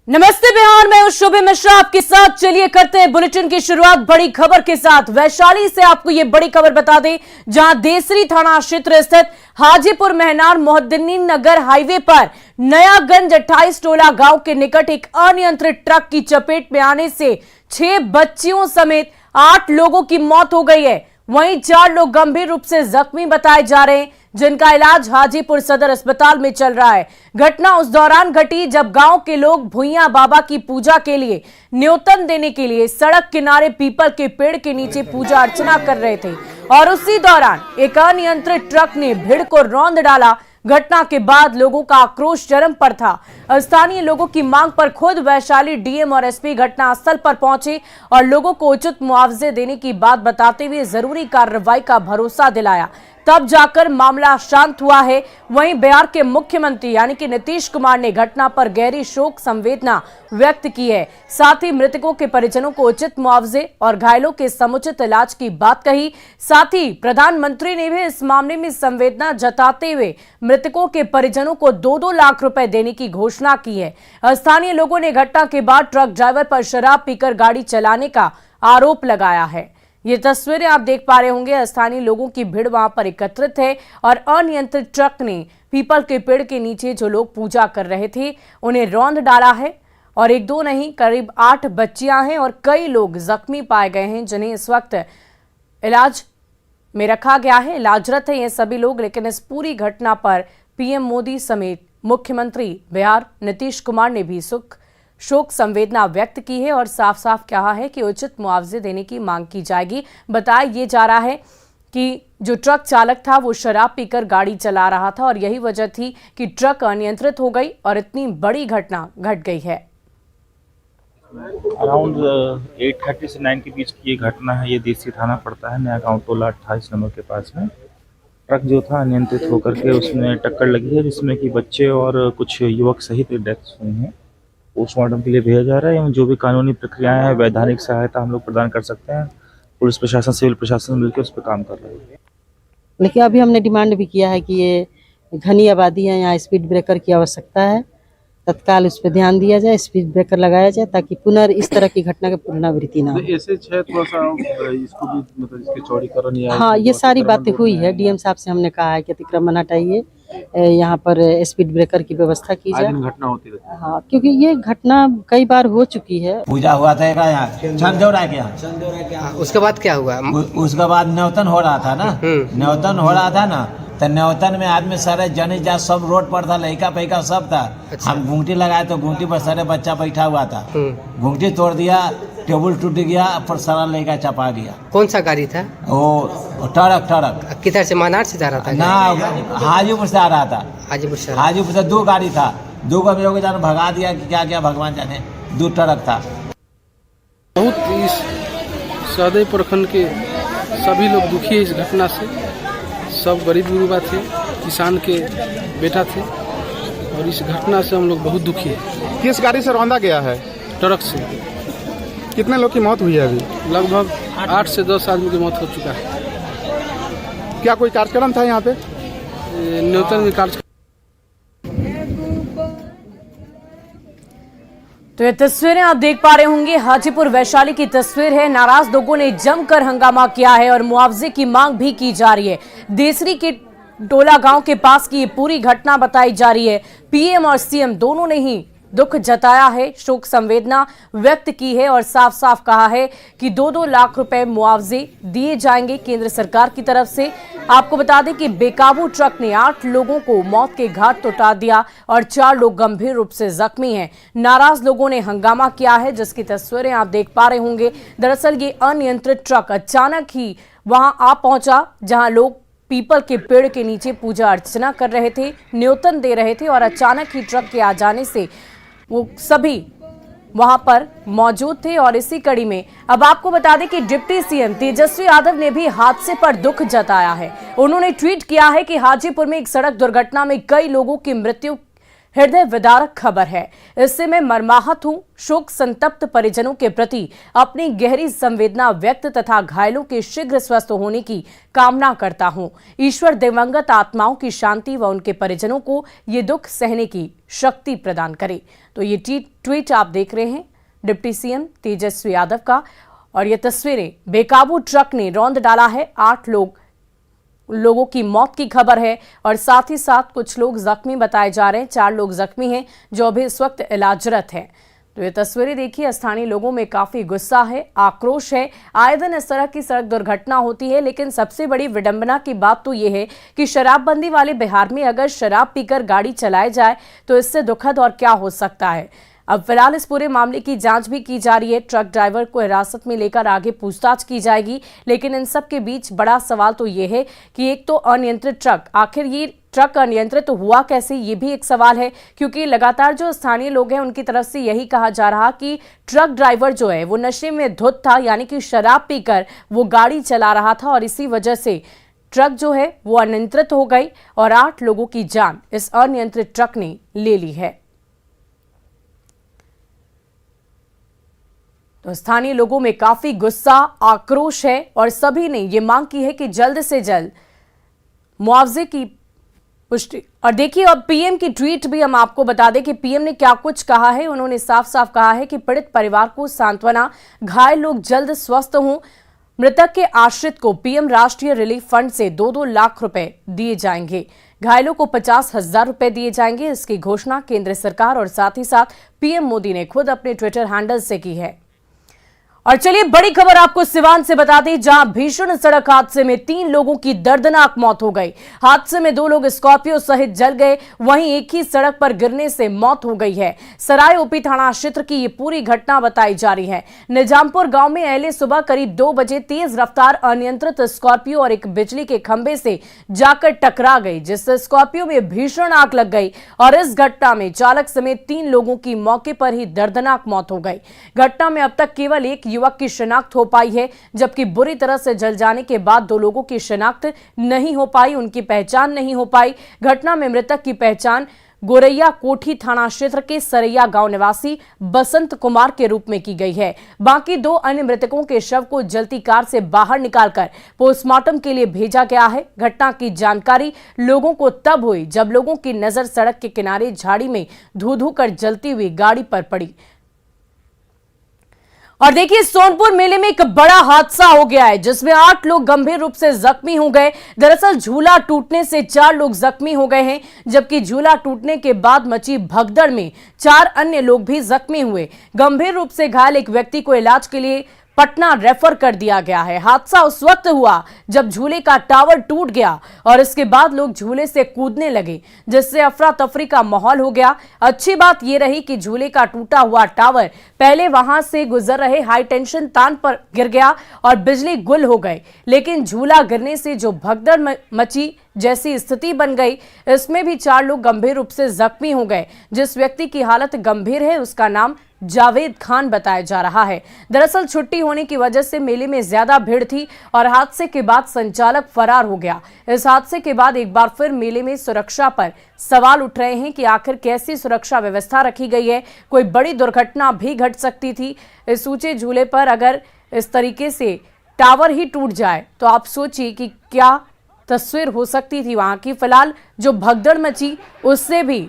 नमस्ते बिहार में शुभ मिश्रा आपके साथ। चलिए करते हैं बुलेटिन की शुरुआत बड़ी खबर के साथ। वैशाली से आपको ये बड़ी खबर बता दें, जहां देसरी थाना क्षेत्र स्थित हाजीपुर मेहनार मोहद्दीन नगर हाईवे पर नयागंज 28 टोला गांव के निकट एक अनियंत्रित ट्रक की चपेट में आने से 6 बच्चियों समेत 8 लोगों की मौत हो गई है। वहीं 4 लोग गंभीर रूप से जख्मी बताए जा रहे हैं, जिनका इलाज हाजीपुर सदर अस्पताल में चल रहा है। घटना उस दौरान घटी जब गांव के लोग भुइयां बाबा की पूजा के लिए न्योतन देने के लिए सड़क किनारे पीपल के पेड़ के नीचे पूजा अर्चना कर रहे थे और उसी दौरान एक अनियंत्रित ट्रक ने भीड़ को रौंद डाला। घटना के बाद लोगों का आक्रोश चरम पर था। स्थानीय लोगों की मांग पर खुद वैशाली डीएम और एसपी घटनास्थल पर पहुंचे और लोगों को उचित मुआवजे देने की बात बताते हुए जरूरी कार्रवाई का भरोसा दिलाया, तब जाकर मामला शांत हुआ है। वहीं बिहार के मुख्यमंत्री यानी कि नीतीश कुमार ने घटना पर गहरी शोक संवेदना व्यक्त की है। साथ ही मृतकों के परिजनों को उचित मुआवजे और घायलों के समुचित इलाज की बात कही। साथ ही प्रधानमंत्री ने भी इस मामले में संवेदना जताते हुए मृतकों के परिजनों को 2-2 लाख रुपए देने की घोषणा की है। स्थानीय लोगों ने घटना के बाद ट्रक ड्राइवर पर शराब पीकर गाड़ी चलाने का आरोप लगाया है। ये तस्वीरें आप देख पा रहे होंगे, स्थानीय लोगों की भीड़ वहां पर एकत्रित है और अनियंत्रित ट्रक ने पीपल के पेड़ के नीचे जो लोग पूजा कर रहे थे उन्हें रौंद डाला है। और 1-2 नहीं, करीब 8 बच्चियां हैं और कई लोग जख्मी पाए गए हैं, जिन्हें इस वक्त इलाज में रखा गया है। इलाजरत है ये सभी लोग। लेकिन इस पूरी घटना पर पीएम मोदी समेत मुख्यमंत्री बिहार नीतीश कुमार ने भी शोक संवेदना व्यक्त की है और साफ साफ कहा है कि उचित मुआवजे देने की मांग की जाएगी। बताया ये जा रहा है कि जो ट्रक चालक था वो शराब पीकर गाड़ी चला रहा था और यही वजह थी कि ट्रक अनियंत्रित हो गई और इतनी बड़ी घटना घट गई है। अराउंड 8:30 से 9 के बीच की ये घटना है। ये देसी थाना पड़ता है, नया गांव टोला 28 नंबर के पास में। ट्रक जो था अनियंत्रित होकर के उसमें टक्कर लगी है, जिसमें कि बच्चे और कुछ युवक सहित डेथ्स हुई हैं। पोस्टमार्टम के लिए भेजा जा रहा है एवं जो भी कानूनी प्रक्रियाएं हैं, वैधानिक सहायता हम लोग प्रदान कर सकते हैं। पुलिस प्रशासन, सिविल प्रशासन मिलकर उस पर काम कर रहे हैं। लेकिन अभी हमने डिमांड भी किया है कि ये घनी आबादी है, यहाँ स्पीड ब्रेकर की आवश्यकता है, तत्काल उस पर ध्यान दिया जाए, स्पीड ब्रेकर लगाया जाए ताकि पुनः इस तरह की घटना की पुनरावृत्ति ना हो। ऐसे थोड़ा सा इसको भी मतलब इसके चौड़ीकरण या हाँ, ये सारी बातें हुई है। डीएम साहब से हमने कहा है कि अतिक्रमण हटाइए, यहाँ पर स्पीड ब्रेकर की व्यवस्था की जाए। घटना होती रहती है। हाँ, क्योंकि ये घटना कई बार हो चुकी है। पूजा हुआ था यहाँ चंदौरा के यहाँ। उसके बाद क्या हुआ? उसके बाद न्योतन हो रहा था ना, न्योतन हो रहा था ना, तो न्योतन में आदमी सारे जने जा सब रोड पर था, लड़का पैका सब था। अच्छा। हम घूंटी लगाए तो घूंटी पर सारे बच्चा बैठा हुआ था, घूंटी तोड़ दिया, टेबल टूट गया, पर सारा लड़का चपा गया। कौन सा गाड़ी था? वो ट्रक किधर से? मानार से जा रहा था ना, हाजीपुर से आ रहा था। हाजीपुर से? हाजीपुर से 2 गाड़ी था, 2 को लोग जाने भगा दिया कि क्या क्या भगवान जाने। 2 ट्रक था। बहुत इस सदैव प्रखंड के सभी लोग दुखी है इस घटना से। सब गरीब गुरुबा थे, किसान के बेटा थे और इस घटना से हम लोग बहुत दुखी है। किस गाड़ी से रौंदा गया है? ट्रक से। कितने लोग की मौत हुई है अभी? लगभग 8 से 10 आदमी की मौत हो चुका है। क्या कोई कार्यक्रम था यहाँ पे? न्यूटन में कार्यक्रम। तो ये तस्वीरें आप देख पा रहे होंगे, हाजीपुर वैशाली की तस्वीर है। नाराज लोगों ने जमकर हंगामा किया है और मुआवजे की मांग भी की जा रही है। देसरी के टोला गांव के पास की ये पूरी घटना बताई जा रही है। पीएम और सीएम दोनों ने ही दुख जताया है, शोक संवेदना व्यक्त की है और साफ साफ कहा है कि 2-2 लाख रुपए मुआवजे दिए जाएंगे केंद्र सरकार की तरफ से। आपको बता दें कि बेकाबू ट्रक ने 8 लोगों को मौत के घाट तो उतार दिया और 4 लोग गंभीर रूप से जख्मी हैं। नाराज लोगों ने हंगामा किया है, जिसकी तस्वीरें आप देख पा रहे होंगे। दरअसल ये अनियंत्रित ट्रक अचानक ही वहां आ पहुंचा जहां लोग पीपल के पेड़ के नीचे पूजा अर्चना कर रहे थे, न्योतन दे रहे थे और अचानक ही ट्रक के आ जाने से वो सभी वहां पर मौजूद थे। और इसी कड़ी में अब आपको बता दें कि डिप्टी सीएम तेजस्वी यादव ने भी हादसे पर दुख जताया है। उन्होंने ट्वीट किया है कि हाजीपुर में एक सड़क दुर्घटना में कई लोगों की मृत्यु हृदय विदारक खबर है। इससे मैं मर्माहत हूं। शोक संतप्त परिजनों के प्रति अपनी गहरी संवेदना व्यक्त तथा घायलों के शीघ्र स्वस्थ होने की कामना करता हूं। ईश्वर दिवंगत आत्माओं की शांति व उनके परिजनों को ये दुख सहने की शक्ति प्रदान करे। तो ये ट्वीट आप देख रहे हैं डिप्टी सीएम तेजस्वी यादव का, और ये तस्वीरें बेकाबू ट्रक ने रौंद डाला है। 8 लोगों की मौत की खबर है और साथ ही साथ कुछ लोग जख्मी बताए जा रहे हैं। 4 लोग जख्मी हैं जो अभी इस वक्त इलाजरत हैं। तो ये तस्वीरें देखिए, स्थानीय लोगों में काफी गुस्सा है, आक्रोश है। आए दिन इस तरह की सड़क दुर्घटना होती है, लेकिन सबसे बड़ी विडंबना की बात तो ये है कि शराबबंदी वाले बिहार में अगर शराब पीकर गाड़ी चलाई जाए तो इससे दुखद और क्या हो सकता है। अब फिलहाल इस पूरे मामले की जांच भी की जा रही है। ट्रक ड्राइवर को हिरासत में लेकर आगे पूछताछ की जाएगी, लेकिन इन सब के बीच बड़ा सवाल तो ये है कि एक तो अनियंत्रित ट्रक, आखिर ये ट्रक अनियंत्रित हुआ कैसे, ये भी एक सवाल है, क्योंकि लगातार जो स्थानीय लोग हैं उनकी तरफ से यही कहा जा रहा कि ट्रक ड्राइवर जो है वो नशे में धुत था, यानी कि शराब पीकर वो गाड़ी चला रहा था और इसी वजह से ट्रक जो है वो अनियंत्रित हो गई और 8 लोगों की जान इस अनियंत्रित ट्रक ने ले ली है। तो स्थानीय लोगों में काफी गुस्सा, आक्रोश है और सभी ने ये मांग की है कि जल्द से जल्द मुआवजे की पुष्टि। और देखिए, अब पीएम की ट्वीट भी हम आपको बता दें कि पीएम ने क्या कुछ कहा है। उन्होंने साफ साफ कहा है कि पीड़ित परिवार को सांत्वना, घायल लोग जल्द स्वस्थ हों। मृतक के आश्रित को पीएम राष्ट्रीय रिलीफ फंड से 2-2 लाख रुपए दिए जाएंगे। घायलों को 50,000 रुपए दिए जाएंगे। इसकी घोषणा केंद्र सरकार और साथ ही साथ पीएम मोदी ने खुद अपने ट्विटर हैंडल से की है। और चलिए बड़ी खबर आपको सिवान से बता दें, जहां भीषण सड़क हादसे में 3 लोगों की दर्दनाक मौत हो गई। हादसे में 2 लोग स्कॉर्पियो सहित जल गए, वहीं एक ही सड़क पर गिरने से मौत हो गई है। सराय ओपी थाना क्षेत्र की ये पूरी घटना बताई जा रही है। निजामपुर गांव में अहले सुबह करीब 2 बजे तेज रफ्तार अनियंत्रित स्कॉर्पियो और एक बिजली के खंभे से जाकर टकरा गई, जिससे स्कॉर्पियो में भीषण आग लग गई और इस घटना में चालक समेत 3 लोगों की मौके पर ही दर्दनाक मौत हो गई। घटना में अब तक केवल एक युवक की शिनाख्त हो पाई है, जबकि बुरी तरह से जल जाने के बाद 2 लोगों की शिनाख्त नहीं हो पाई, उनकी पहचान नहीं हो पाई। घटना में मृतक की पहचान गोरैया कोठी थाना क्षेत्र के सरैया गांव निवासी बसंत कुमार के रूप में की गई है। बाकी 2 अन्य मृतकों के शव को जलती कार से बाहर निकालकर पोस्टमार्टम के लिए भेजा गया है। घटना की जानकारी लोगों को तब हुई जब लोगों की नजर सड़क के किनारे झाड़ी में धू-धू कर जलती हुई गाड़ी पर पड़ी। और देखिए, सोनपुर मेले में एक बड़ा हादसा हो गया है, जिसमें 8 लोग गंभीर रूप से जख्मी हो गए। दरअसल झूला टूटने से 4 लोग जख्मी हो गए हैं, जबकि झूला टूटने के बाद मची भगदड़ में 4 अन्य लोग भी जख्मी हुए। गंभीर रूप से घायल एक व्यक्ति को इलाज के लिए पटना रेफर कर दिया गया है। हादसा उस वक्त हुआ जब झूले का टावर टूट गया और इसके बाद लोग झूले से कूदने लगे, जिससे अफरा तफरी का माहौल हो गया। अच्छी बात यह रही कि झूले का टूटा हुआ टावर पहले वहां से गुजर रहे हाई टेंशन तार पर गिर गया और बिजली गुल हो गई, लेकिन झूला गिरने से जो भगदड़ मची जैसी स्थिति बन गई, इसमें भी 4 लोग गंभीर रूप से जख्मी हो गए। जिस व्यक्ति की हालत गंभीर है उसका नाम जावेद खान बताया जा रहा है। दरअसल छुट्टी होने की वजह से मेले में ज्यादा भीड़ थी और हादसे के बाद संचालक फरार हो गया। इस हादसे के बाद एक बार फिर मेले में सुरक्षा पर सवाल उठ रहे हैं कि आखिर कैसी सुरक्षा व्यवस्था रखी गई है। कोई बड़ी दुर्घटना भी घट सकती थी। इस ऊंचे झूले पर अगर इस तरीके से टावर ही टूट जाए तो आप सोचिए कि क्या तस्वीर हो सकती थी वहां की। फिलहाल जो भगदड़ मची उससे भी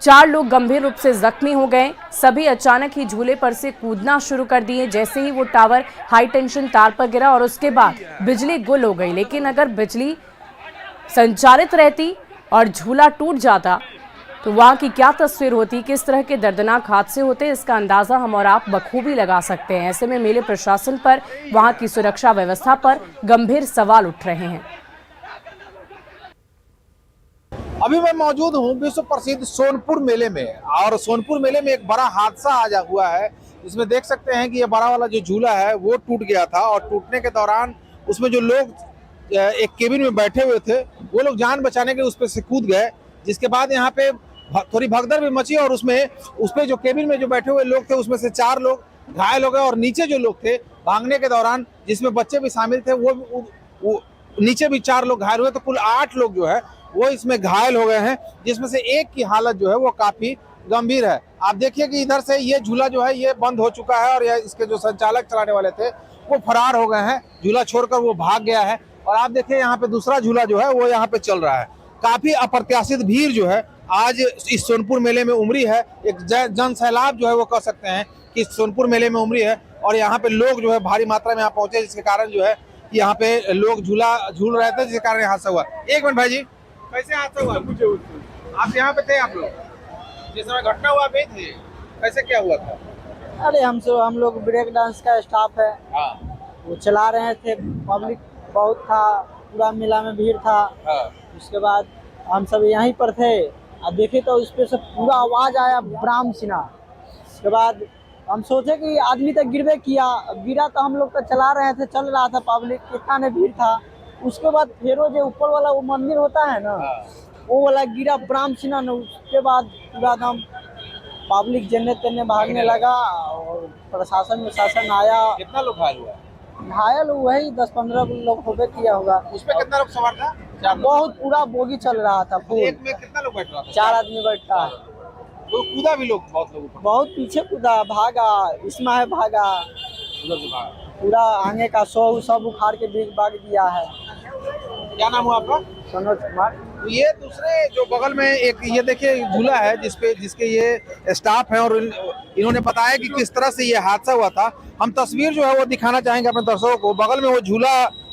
4 लोग गंभीर रूप से जख्मी हो गए। सभी अचानक ही झूले पर से कूदना शुरू कर दिए जैसे ही वो टावर हाई टेंशन तार पर गिरा और उसके बाद बिजली गुल हो गई। लेकिन अगर बिजली संचालित रहती और झूला टूट जाता तो वहां की क्या तस्वीर होती, किस तरह के दर्दनाक हादसे होते, इसका अंदाजा हम और आप बखूबी लगा सकते हैं। ऐसे में मेले प्रशासन पर, वहां की सुरक्षा व्यवस्था पर गंभीर सवाल उठ रहे हैं। अभी मैं मौजूद हूँ विश्व प्रसिद्ध सोनपुर मेले में, और सोनपुर मेले में एक बड़ा हादसा आया हुआ है, जिसमें देख सकते हैं कि ये बड़ा वाला जो झूला है वो टूट गया था और टूटने के दौरान उसमें जो लोग एक केबिन में बैठे हुए थे वो लोग जान बचाने के उस पर से कूद गए, जिसके बाद यहाँ पे थोड़ी भगदड़ भी मची और उस पे जो केबिन में जो बैठे हुए लोग थे उसमें से 4 लोग घायल हो गए और नीचे जो लोग थे भागने के दौरान, जिसमें बच्चे भी शामिल थे, वो नीचे भी 4 लोग घायल हुए, तो कुल 8 लोग जो है वो इसमें घायल हो गए हैं, जिसमें से एक की हालत जो है वो काफी गंभीर है। आप देखिए कि इधर से ये झूला जो है ये बंद हो चुका है और इसके जो संचालक चलाने वाले थे वो फरार हो गए हैं, झूला छोड़कर वो भाग गया है। और आप देखिए यहाँ पे दूसरा झूला जो है वो यहाँ पे चल रहा है। काफी अप्रत्याशित भीड़ जो है आज इस सोनपुर मेले में उमड़ी है। एक जन सैलाब जो है वो कह सकते हैं कि सोनपुर मेले में उमड़ी है और यहाँ पे लोग जो है भारी मात्रा में यहाँ पहुंचे, जिसके कारण जो है यहाँ पे लोग झूला झूल रहे थे, जिसके कारण हादसा हुआ। एक मिनट भाई जी, कैसे हादसा हुआ? आप यहाँ पे थे? आप लोग जिस समय घटना हुआ पे थे, कैसे क्या हुआ था? अरे हम लोग ब्रेक डांस का स्टाफ है, वो चला रहे थे, पब्लिक बहुत था, पूरा मेला में भीड़ था। उसके बाद हम सब यहीं पर थे, अब देखे तो उस पे से पूरा आवाज आया ब्राह्म सिन्हा। उसके बाद हम सोचे कि आदमी तक गिरवे किया, गिरा तो हम लोग तो चला रहे थे, चल रहा था, पब्लिक कितना ने भीड़ था। उसके बाद फिर जो ऊपर वाला वो मंदिर होता है ना, वो वाला गिरा ब्राह्म सिन्हा ने। उसके बाद पूरा दम पब्लिक जन्ने तन्ने भागने लगा और प्रशासन आया। कितना लोग घायल हुआ? घायल वही 10-15 लोग होबे किया होगा। उसमें कितना लोग सवार था? बहुत पूरा बोगी चल रहा था फुल। एक में कितना लोग बैठ रहा था? 4 आदमी बैठता है। तो कूदा भी लोग, बहुत लोग बहुत पीछे कूदा, भागा, इसमें है भागा, उधर से भागा। पूरा आगे का सब उखाड़ के बीच भाग दिया है। क्या नाम हुआ आपका? मनोज कुमार। तो ये दूसरे जो बगल में एक ये देखिए झूला है जिसके ये स्टाफ है और इन्होंने बताया कि किस तरह से ये हादसा हुआ था। हम तस्वीर जो है वो दिखाना चाहेंगे अपने दर्शकों को। बगल में वो झूला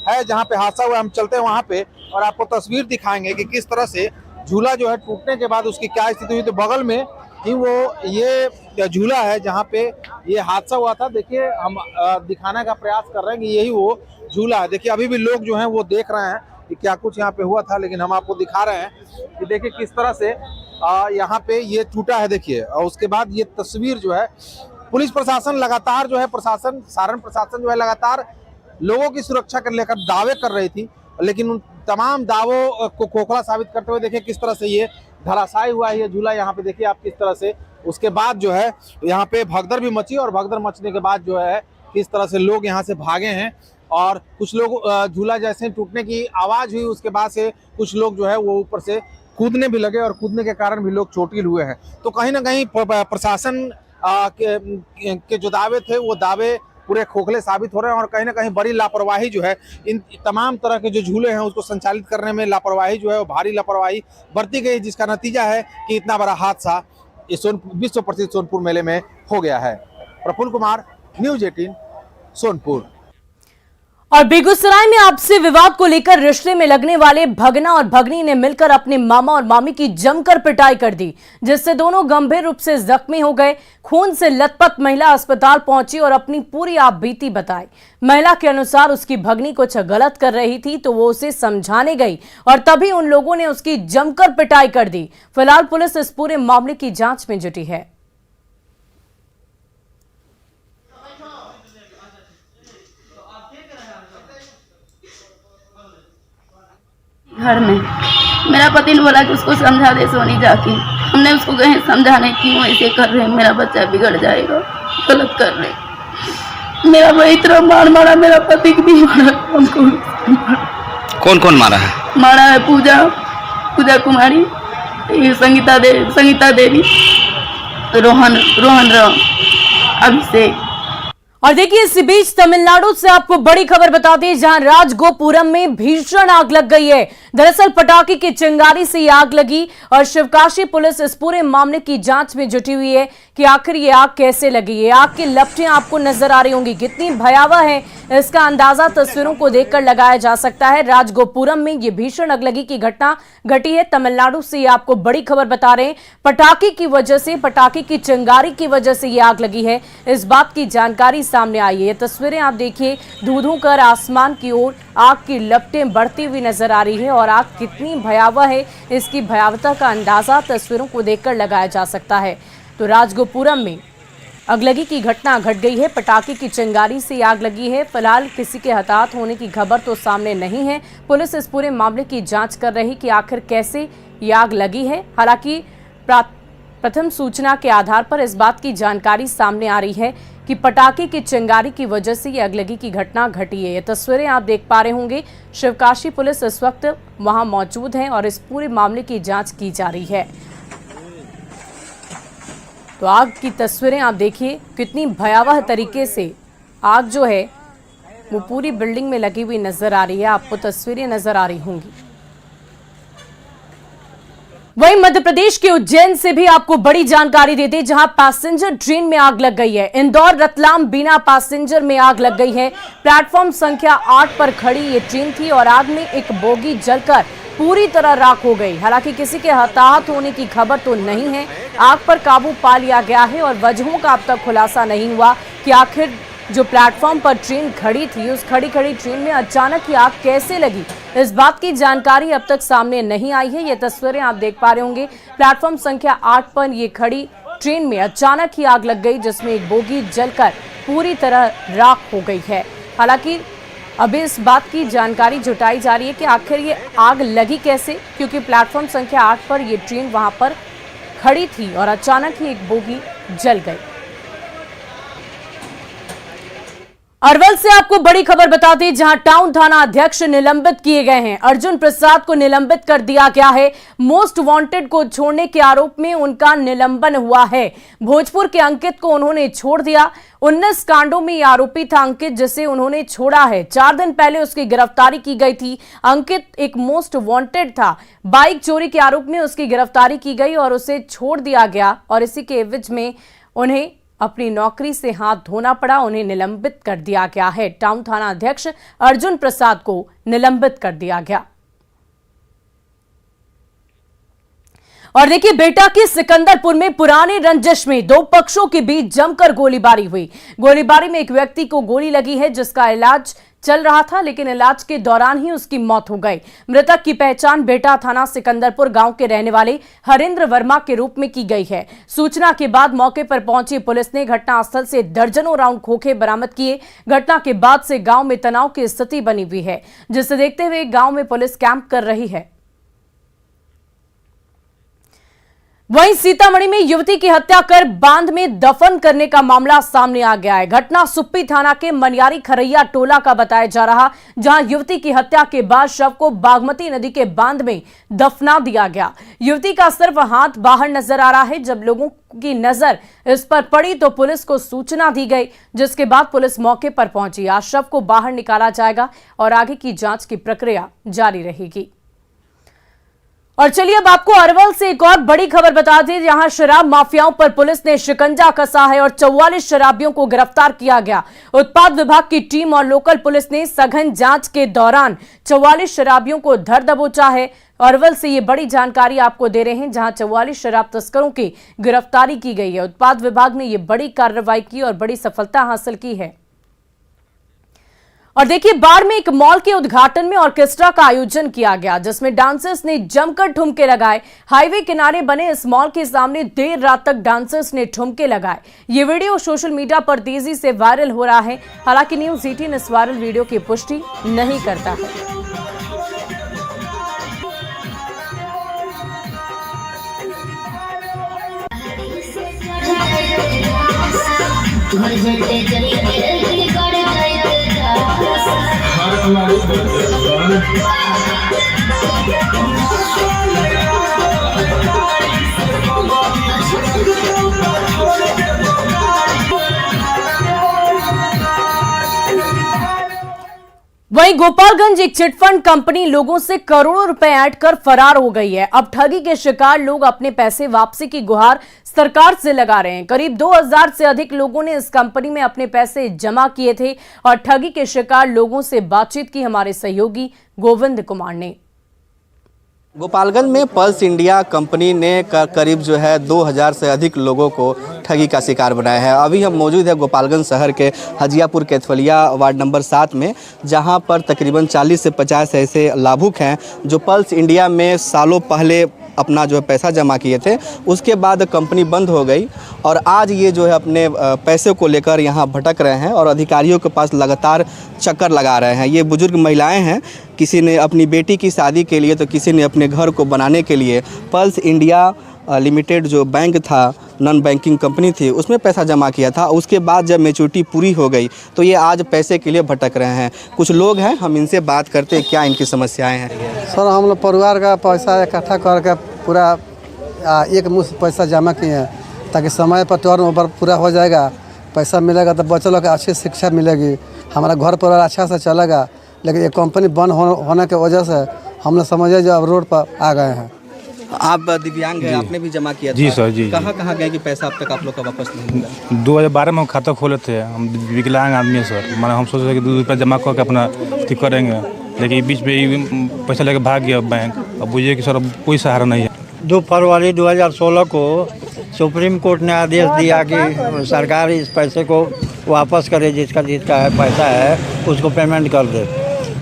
है जहाँ पे हादसा हुआ, हम चलते हैं वहाँ पे और आपको तस्वीर दिखाएंगे कि किस तरह से झूला जो है टूटने के बाद उसकी क्या स्थिति हुई। तो बगल में ही वो ये झूला है जहाँ पे ये हादसा हुआ था। देखिए हम दिखाने का प्रयास कर रहे हैं कि यही वो झूला है। देखिए अभी भी लोग जो हैं वो देख रहे हैं कि क्या कुछ यहाँ पे हुआ था, लेकिन हम आपको दिखा रहे हैं कि देखिए किस तरह से यहाँ पे ये टूटा है। देखिए और उसके बाद ये तस्वीर जो है, पुलिस प्रशासन लगातार जो है सारण प्रशासन जो है लगातार लोगों की सुरक्षा को लेकर दावे कर रही थी, लेकिन उन तमाम दावों को खोखला साबित करते हुए देखिए किस तरह से ये धराशायी हुआ है ये झूला। यहाँ पे देखिए आप किस तरह से उसके बाद जो है यहाँ पे भगदड़ भी मची और भगदड़ मचने के बाद जो है किस तरह से लोग यहाँ से भागे हैं और कुछ लोग झूला जैसे टूटने की आवाज हुई उसके बाद से कुछ लोग जो है वो ऊपर से कूदने भी लगे और कूदने के कारण भी लोग चोटिल हुए हैं। तो कहीं ना कहीं प्रशासन के जो दावे थे वो दावे पूरे खोखले साबित हो रहे हैं और कहीं ना कहीं बड़ी लापरवाही जो है इन तमाम तरह के जो झूले हैं उसको संचालित करने में लापरवाही जो है वो भारी लापरवाही बरती गई, जिसका नतीजा है कि इतना बड़ा हादसा इस विश्व प्रसिद्ध सोनपुर मेले में हो गया है। प्रफुल्ल कुमार, न्यूज़ 18 सोनपुर। और बेगूसराय में आपसी विवाद को लेकर रिश्ते में लगने वाले भगना और भगनी ने मिलकर अपने मामा और मामी की जमकर पिटाई कर दी, जिससे दोनों गंभीर रूप से जख्मी हो गए। खून से लथपथ महिला अस्पताल पहुंची और अपनी पूरी आपबीती बताई। महिला के अनुसार उसकी भगनी कुछ गलत कर रही थी तो वो उसे समझाने गई और तभी उन लोगों ने उसकी जमकर पिटाई कर दी। फिलहाल पुलिस इस पूरे मामले की जांच में जुटी है। घर में मेरा पति ने बोला कि उसको समझा दे सोनी जाके। हमने उसको कहीं समझाने क्यों ऐसे कर रहे हैं, मेरा बच्चा बिगड़ जाएगा, गलत कर रहे हैं। मेरा भाई इतना मारा, मेरा पति भी मारा। हमको कौन कौन मारा है? मारा है पूजा कुमारी, संगीता देवी, रोहन राम, अभिषेक। और देखिए इसी बीच तमिलनाडु से आपको बड़ी खबर बता दी, जहां राजगोपुरम में भीषण आग लग गई है। दरअसल पटाखे की चिंगारी से आग लगी और शिवकाशी पुलिस इस पूरे मामले की जांच में जुटी हुई है कि आखिर ये आग कैसे लगी। ये आग की लपटें आपको नजर आ रही होंगी, कितनी भयावह है इसका अंदाजा तस्वीरों को देखकर लगाया जा सकता है। राजगोपुरम में ये भीषण आगलगी की घटना घटी है। तमिलनाडु से ये आपको बड़ी खबर बता रहे हैं। पटाखे की वजह से, पटाखे की चिंगारी की वजह से ये आग लगी है, इस बात की जानकारी सामने आई है। ये तस्वीरें आप देखिए, धू-धू कर आसमान की ओर आग की लपटें बढ़ती हुई नजर आ रही है और आग कितनी भयावह है इसकी भयावहता का अंदाजा तस्वीरों को देखकर लगाया जा सकता है। तो राजगोपुरम में अगलगी की घटना घट गई है, पटाखे की चिंगारी से आग लगी है। फिलहाल किसी के हताहत होने की खबर तो सामने नहीं है। पुलिस इस पूरे मामले की जांच कर रही कि आखिर कैसे ये आग लगी है। हालांकि प्रथम सूचना के आधार पर इस बात की जानकारी सामने आ रही है कि पटाखे की चिंगारी की वजह से ये अगलगी की घटना घटी है। ये तस्वीरें आप देख पा रहे होंगे। शिवकाशी पुलिस इस वक्त वहां मौजूद है और इस पूरे मामले की जांच की जा रही है। तो आग की तस्वीरें आप देखिए, कितनी भयावह तरीके से आग जो है वो पूरी बिल्डिंग में लगी हुई नजर आ रही है। आपको तस्वीरें नजर आ रही होंगी। वहीं मध्य प्रदेश के उज्जैन से भी आपको बड़ी जानकारी देते, जहां पैसेंजर ट्रेन में आग लग गई है। इंदौर रतलाम बीना पैसेंजर में आग लग गई है। प्लेटफॉर्म संख्या 8 पर खड़ी ये ट्रेन थी और आग में एक बोगी जलकर पूरी तरह राख हो गई। हालांकि किसी के हताहत होने की खबर तो नहीं है। आग पर काबू पा लिया गया है और वजहों का अब तक खुलासा नहीं हुआ कि आखिर जो प्लेटफॉर्म पर ट्रेन खड़ी थी, उस खड़ी ट्रेन में अचानक ही आग कैसे लगी, इस बात की जानकारी अब तक सामने नहीं आई है। ये तस्वीरें आप देख पा रहे होंगे। प्लेटफॉर्म संख्या 8 पर ये खड़ी ट्रेन में अचानक ही आग लग गई, जिसमें एक बोगी जलकर पूरी तरह राख हो गई है। हालांकि अभी इस बात की जानकारी जुटाई जा रही है कि आखिर ये आग लगी कैसे, क्योंकि प्लेटफॉर्म संख्या 8 पर ये ट्रेन वहां पर खड़ी थी और अचानक ही एक बोगी जल गई। अरवल से आपको बड़ी खबर बता दें, जहां टाउन थाना अध्यक्ष निलंबित किए गए हैं। अर्जुन प्रसाद को निलंबित कर दिया गया है। मोस्ट वांटेड को छोड़ने के आरोप में उनका निलंबन हुआ है। भोजपुर के अंकित को उन्होंने छोड़ दिया। 19 कांडों में यह आरोपी था अंकित, जिसे उन्होंने छोड़ा है। 4 दिन पहले उसकी गिरफ्तारी की गई थी। अंकित एक मोस्ट वांटेड था। बाइक चोरी के आरोप में उसकी गिरफ्तारी की गई और उसे छोड़ दिया गया और इसी के एवज में उन्हें अपनी नौकरी से हाथ धोना पड़ा। उन्हें निलंबित कर दिया गया है। टाउन थाना अध्यक्ष अर्जुन प्रसाद को निलंबित कर दिया गया। और देखिए, बेटा की सिकंदरपुर में पुराने रंजिश में 2 पक्षों के बीच जमकर गोलीबारी हुई। गोलीबारी में एक व्यक्ति को गोली लगी है, जिसका इलाज चल रहा था, लेकिन इलाज के दौरान ही उसकी मौत हो गई। मृतक की पहचान बेटा थाना सिकंदरपुर गांव के रहने वाले हरेंद्र वर्मा के रूप में की गई है। सूचना के बाद मौके पर पहुंची पुलिस ने घटनास्थल से दर्जनों राउंड खोखे बरामद किए। घटना के बाद से गांव में तनाव की स्थिति बनी हुई है, जिसे देखते हुए गांव में पुलिस कैंप कर रही है। वहीं सीतामढ़ी में युवती की हत्या कर बांध में दफन करने का मामला सामने आ गया है। घटना सुप्पी थाना के मनियारी खरैया टोला का बताया जा रहा, जहां युवती की हत्या के बाद शव को बागमती नदी के बांध में दफना दिया गया। युवती का सिर्फ हाथ बाहर नजर आ रहा है। जब लोगों की नजर इस पर पड़ी तो पुलिस को सूचना दी गई, जिसके बाद पुलिस मौके पर पहुंची। आज शव को बाहर निकाला जाएगा और आगे की जांच की प्रक्रिया जारी रहेगी। और चलिए अब आपको अरवल से एक और बड़ी खबर बता दें, जहां शराब माफियाओं पर पुलिस ने शिकंजा कसा है और 44 शराबियों को गिरफ्तार किया गया। उत्पाद विभाग की टीम और लोकल पुलिस ने सघन जांच के दौरान 44 शराबियों को धर दबोचा है। अरवल से ये बड़ी जानकारी आपको दे रहे हैं, जहां 44 शराब तस्करों की गिरफ्तारी की गई है। उत्पाद विभाग ने यह बड़ी कार्रवाई की और बड़ी सफलता हासिल की है। और देखिए, बाढ़ में एक मॉल के उद्घाटन में ऑर्केस्ट्रा का आयोजन किया गया, जिसमें डांसर्स ने जमकर ठुमके लगाए। हाईवे किनारे बने इस मॉल के सामने देर रात तक डांसर्स ने ठुमके लगाए। ये वीडियो सोशल मीडिया पर तेजी से वायरल हो रहा है। हालांकि न्यूज़ 18 इस वायरल वीडियो की पुष्टि नहीं करता है। वहीं गोपालगंज एक चिटफंड कंपनी लोगों से करोड़ों रुपए ऐंठ कर फरार हो गई है। अब ठगी के शिकार लोग अपने पैसे वापसी की गुहार सरकार से लगा रहे हैं। करीब 2000 से अधिक लोगों ने इस कंपनी में अपने पैसे जमा किए थे और ठगी के शिकार लोगों से बातचीत की हमारे सहयोगी गोविंद कुमार ने। गोपालगंज में पल्स इंडिया कंपनी ने करीब जो है 2000 से अधिक लोगों को ठगी का शिकार बनाया है। अभी हम मौजूद है गोपालगंज शहर के हजियापुर केथवलिया वार्ड नंबर 7 में, जहां पर तकरीबन 40 से 50 ऐसे लाभुक हैं जो पल्स इंडिया में सालों पहले अपना जो है पैसा जमा किए थे। उसके बाद कंपनी बंद हो गई और आज ये जो है अपने पैसे को लेकर यहाँ भटक रहे हैं और अधिकारियों के पास लगातार चक्कर लगा रहे हैं। ये बुजुर्ग महिलाएं हैं, किसी ने अपनी बेटी की शादी के लिए तो किसी ने अपने घर को बनाने के लिए पल्स इंडिया लिमिटेड जो बैंक था, नॉन बैंकिंग कंपनी थी, उसमें पैसा जमा किया था। उसके बाद जब मैच्योरिटी पूरी हो गई तो ये आज पैसे के लिए भटक रहे हैं। कुछ लोग हैं, हम इनसे बात करते हैं क्या इनकी समस्याएं हैं। सर हम लोग परिवार का पैसा इकट्ठा करके पूरा एक मुश्त पैसा जमा किए हैं ताकि समय पर टर्न ओवर पूरा हो जाएगा, पैसा मिलेगा तो बच्चों लोग को अच्छी शिक्षा मिलेगी, हमारा घर परिवार अच्छा से चलेगा। लेकिन ये कंपनी बंद होने की वजह से हम लोग समझे जो अब रोड पर आ गए हैं। आप दिव्यांग हैं, आपने भी जमा किया जी था। सर, जी। कहाँ गए कि पैसा अब तक आप लोग का वापस नहीं मिला? 2012 में हम खाता खोले थे। हम विकलांग आदमी है सर, मैंने हम सोचे थे कि 2 रुपये जमा करके अपना ठीक करेंगे, लेकिन बीच में पैसा लेकर भाग गया बैंक। अब बुझिए कि सर अब कोई सहारा नहीं है। 2 फरवरी 2016 को सुप्रीम कोर्ट ने आदेश दिया कि सरकार इस पैसे को वापस करे, जिसका पैसा है उसको पेमेंट कर दे,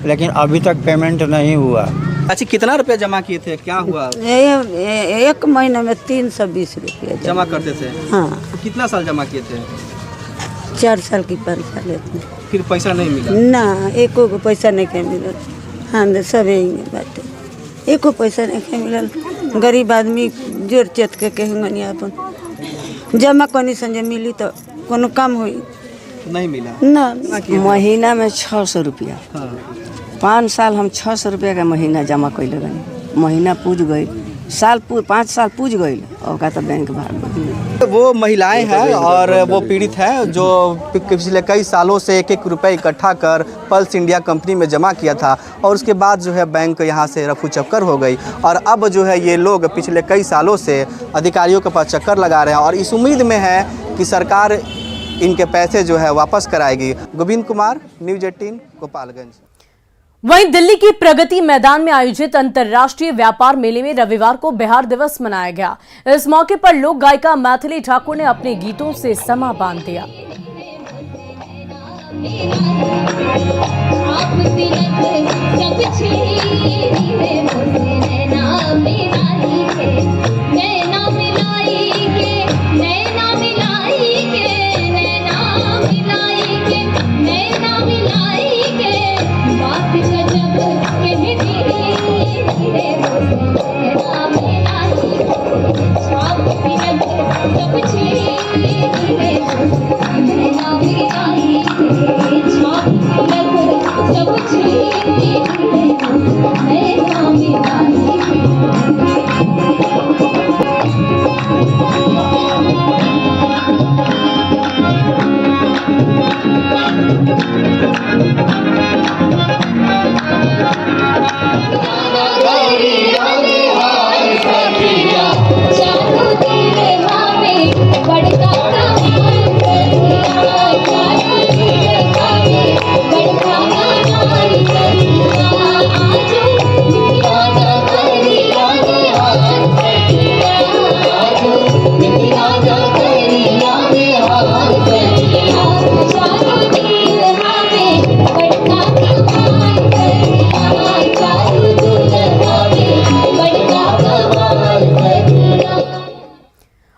लेकिन अभी तक पेमेंट नहीं हुआ। अच्छा, कितना रुपया जमा किए थे, क्या हुआ? एक महीने में 320 रुपया जमा करते थे? हाँ। कितना साल जमा किए थे? 4 साल की परीक्षा लेते हैं। फिर पैसा नहीं मिला? ना, एको को पैसा नहीं के मिलल। हाँ, सब यही बात है, एको पैसा नहीं के मिलल। गरीब आदमी जोर चेत के कहेंगे अपन जमा करनी संजय मिली तो कोनो काम हुई, नहीं मिला ना। महीना में 600 रुपया। 5 साल हम 600 रुपया का महीना जमा कैले रही। महीना पूज गई, 5 साल पूज गई और का तो बैंक भाग गई। वो महिलाएं हैं और वो पीड़ित हैं जो पिछले कई सालों से 1-1 रुपये इकट्ठा कर पल्स इंडिया कंपनी में जमा किया था और उसके बाद जो है बैंक यहाँ से रफू चक्कर हो गई और अब जो है ये लोग पिछले कई सालों से अधिकारियों के पास चक्कर लगा रहे हैं और इस उम्मीद में है कि सरकार इनके पैसे जो है वापस कराएगी। गोविंद कुमार, न्यूज़ 18, गोपालगंज। वहीं दिल्ली की प्रगति मैदान में आयोजित अंतर्राष्ट्रीय व्यापार मेले में रविवार को बिहार दिवस मनाया गया। इस मौके पर लोक गायिका मैथिली ठाकुर ने अपने गीतों से समा बांध दिया।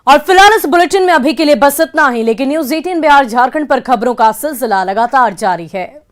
और फिलहाल इस बुलेटिन में अभी के लिए बस इतना ही, लेकिन न्यूज़ 18 बिहार झारखंड पर खबरों का सिलसिला लगातार जारी है।